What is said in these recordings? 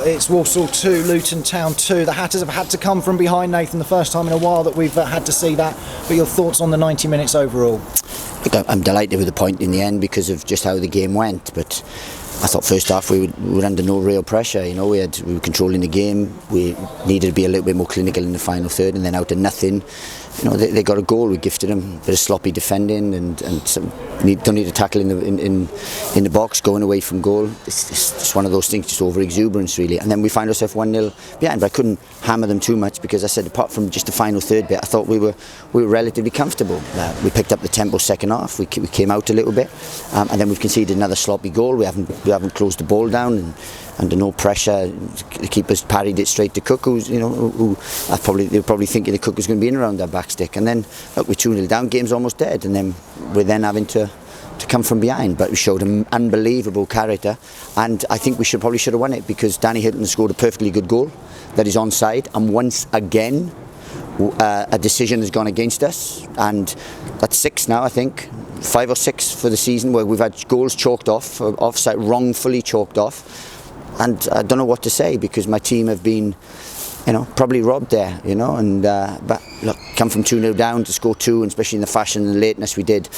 It's Walsall 2, Luton Town 2. The Hatters have had to come from behind, Nathan, the first time in a while that we've had to see that. But your thoughts on the 90 minutes overall? Look, I'm delighted with the point in the end because of just how the game went. But I thought first half we were under no real pressure. You know, we were controlling the game. We needed to be a little bit more clinical in the final third, and then out of nothing, you know, they got a goal. We gifted them a bit of sloppy defending and don't need to tackle in the box, going away from goal. It's just one of those things, just over exuberance really. And then we find ourselves 1-0 behind. But I couldn't hammer them too much because I said apart from just the final third bit, I thought we were relatively comfortable. We picked up the tempo second half. We came out a little bit, and then we've conceded another sloppy goal. We haven't closed the ball down, and under no pressure, the keepers parried it straight to Cook, they were probably thinking the Cook was going to be in around their back stick. And then look, we're 2-0 down, game's almost dead, and then we're having to come from behind. But we showed an unbelievable character, and I think we should have won it because Danny Hilton scored a perfectly good goal that is onside, and once again a decision has gone against us, and that's 6 now, I think. 5 or 6 for the season where we've had goals chalked off, offside, wrongfully chalked off. And I don't know what to say because my team have been, probably robbed there, And but look, come from 2-0 down to score 2, and especially in the fashion and the lateness we did,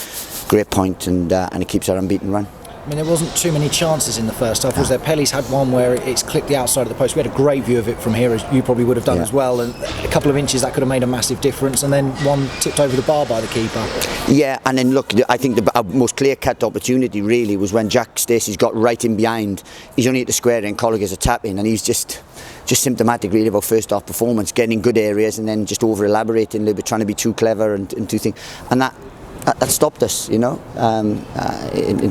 great point, and it keeps our unbeaten run. I mean, there wasn't too many chances in the first half, was there? Pelly's had one where it's clipped the outside of the post. We had a great view of it from here, as you probably would have done as well, and a couple of inches that could have made a massive difference, and then one tipped over the bar by the keeper. Yeah, and then look, I think our most clear-cut opportunity really was when Jack Stacey's got right in behind. He's only at the square and Collier gets a tap in, and he's just symptomatic really of our first half performance, getting in good areas and then just over-elaborating a little bit, trying to be too clever and too things. And that stopped us, in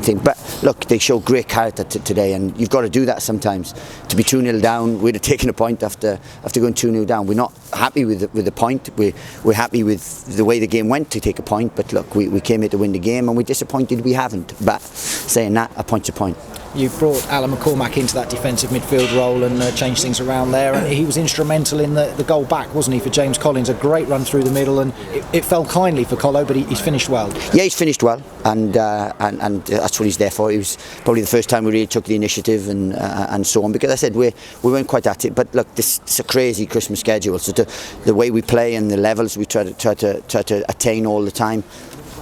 things. But look, they show great character today, and you've got to do that sometimes. To be 2-0 down, we'd have taken a point after going 2-0 down. We're not happy with the point. We're happy with the way the game went to take a point. But look, we came here to win the game, and we're disappointed we haven't. But saying that, a point's a point. You brought Alan McCormack into that defensive midfield role and changed things around there, and he was instrumental in the goal back, wasn't he, for James Collins? A great run through the middle, and it fell kindly for Collo, but he's finished well. Yeah, he's finished well, and that's what he's there for. It was probably the first time we really took the initiative and so on, because I said we weren't quite at it. But look, it's a crazy Christmas schedule, so the way we play and the levels we try to attain all the time,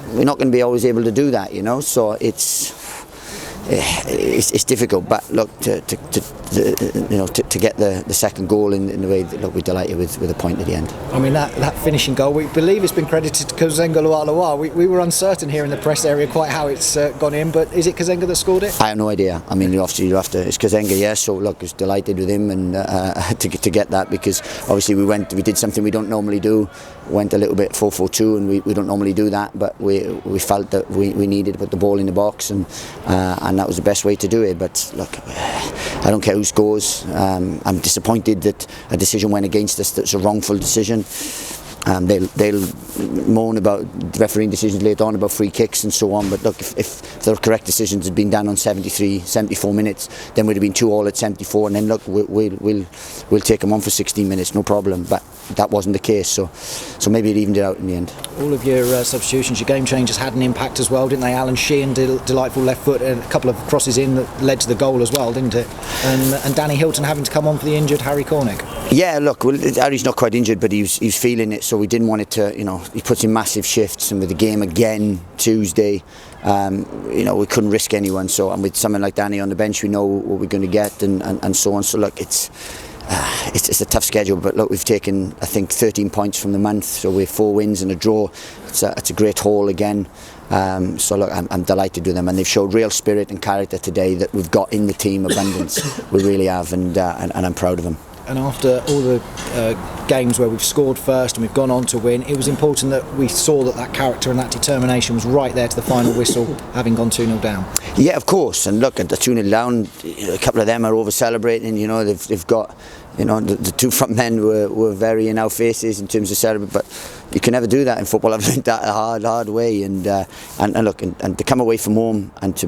we're not going to be always able to do that, so it's difficult, but look, to get the second goal in the way that, look, we're delighted with a point at the end. I mean, that finishing goal, we believe it's been credited to Kazenga Lualawa. We were uncertain here in the press area quite how it's gone in, but is it Kazenga that scored it? I have no idea. I mean, obviously you have to. It's Kazenga, yeah. So look, I was delighted with him and to get that, because obviously we did something we don't normally do. Went a little bit 4-4-2, and we don't normally do that, but we felt that we needed to put the ball in the box, and that was the best way to do it. But look, I don't care who scores. I'm disappointed that a decision went against us. That's a wrongful decision. They'll moan about refereeing decisions later on about free kicks and so on, but look, if the correct decisions had been done on 74 minutes, then we'd have been 2-2 at 74, and then look, we'll take them on for 16 minutes, no problem. But that wasn't the case, so maybe it evened it out in the end. All of your substitutions, your game changers had an impact as well, didn't they? Alan Sheehan, delightful left foot, and a couple of crosses in that led to the goal as well, didn't it? And Danny Hilton having to come on for the injured Harry Cornick. Yeah, look, well, Harry's not quite injured, but he's feeling it, so we didn't want it to, he puts in massive shifts, and with the game again Tuesday, we couldn't risk anyone. So, and with someone like Danny on the bench, we know what we're going to get, and so on. So look, it's a tough schedule, but look, we've taken, I think, 13 points from the month, so we're 4 wins and a draw. It's a great haul again. So look, I'm delighted with them, and they've showed real spirit and character today that we've got in the team abundance. We really have, and I'm proud of them. And after all the games where we've scored first and we've gone on to win, it was important that we saw that character and that determination was right there to the final whistle, having gone 2-0 down. Yeah, of course. And look, at the 2-0 down, a couple of them are over celebrating. They've got you know, the two front men were very in our faces in terms of celebrating, but you can never do that in football. I've learned that a hard way, and look, and to come away from home and to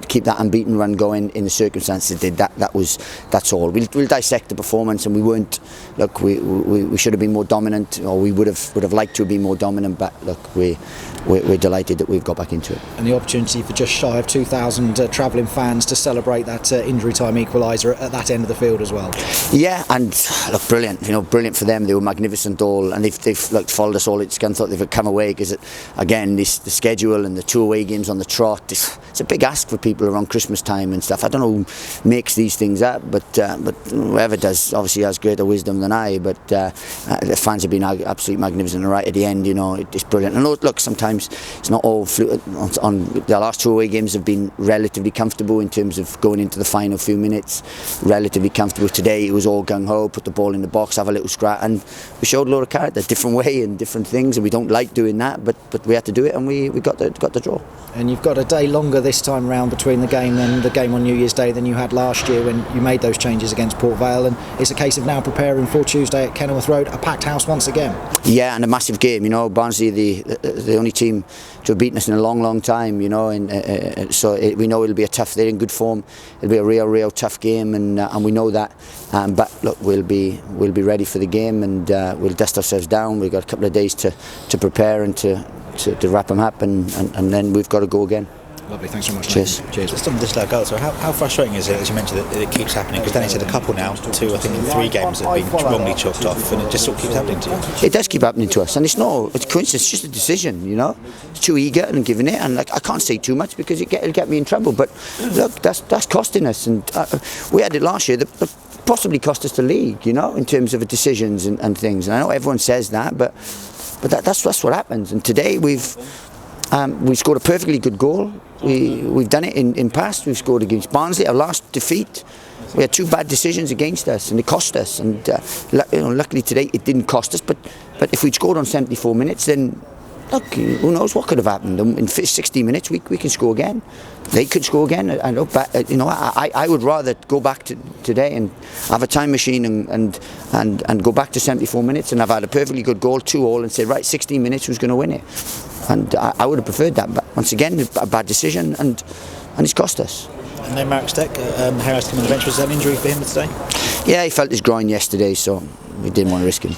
keep that unbeaten run going in the circumstances it did, that's all. We'll dissect the performance, and we weren't. Look, we should have been more dominant, or we would have liked to have been more dominant. But look, we're delighted that we've got back into it. And the opportunity for just shy of 2,000 travelling fans to celebrate that injury time equaliser at that end of the field as well. Yeah, and look, brilliant. You know, brilliant for them. They were magnificent all, and they've followed us all. It's thought they've come away because, again, the schedule and the 2 away games on the trot. It's a big ask for people around Christmas time and stuff. I don't know who makes these things up, but whoever does obviously has greater wisdom than I. But the fans have been absolutely magnificent. And right at the end, you know, it's brilliant. And look, sometimes it's not all fluid. On the last 2 away games have been relatively comfortable in terms of going into the final few minutes. Relatively comfortable. Today it was all gung ho, put the ball in the box, have a little scrap, and we showed a lot of character, different way and different things, and we don't like doing that, but we had to do it, and we got the draw. And you've got a day longer this time round between the game and the game on New Year's Day than you had last year when you made those changes against Port Vale, and it's a case of now preparing for Tuesday at Kenilworth Road, a packed house once again. Yeah, and a massive game. You know, Barnsley the only team to have beaten us in a long time. You know, and so we know it'll be a tough. They're in good form. It'll be a real tough game, and we know that. But look, we'll be ready for the game, and we'll dust ourselves down. We've got a couple of days to prepare and to wrap them up, and then we've got to go again. Lovely, thanks very much. Cheers. Just on this goal, so how frustrating is it, as you mentioned, that it keeps happening? Because Danny said a couple now, 2, I think, in 3 games that have been wrongly chalked off, and it just sort of keeps happening to you. It does keep happening to us, and it's coincidence. It's just a decision, you know. It's too eager and giving it, and like I can't say too much because it'll get me in trouble. But look, that's costing us, and we had it last year. That possibly cost us the league, you know, in terms of decisions and things. And I know everyone says that, but that's what happens. And today we scored a perfectly good goal. We've done it in past. We've scored against Barnsley, our last defeat. We had 2 bad decisions against us, and it cost us. And luckily today it didn't cost us. But if we'd scored on 74 minutes, then look, who knows what could have happened? In 60 minutes we can score again. They could score again. I know, but you know, I would rather go back to today and have a time machine and go back to 74 minutes and have had a perfectly good goal, 2-2, and say, right, 16 minutes, who's going to win it? And I would have preferred that, but once again, a bad decision, and it's cost us. And then Marek Steck, Harris came on the bench. Was that an injury for him today? Yeah, he felt his groin yesterday, so we didn't want to risk him.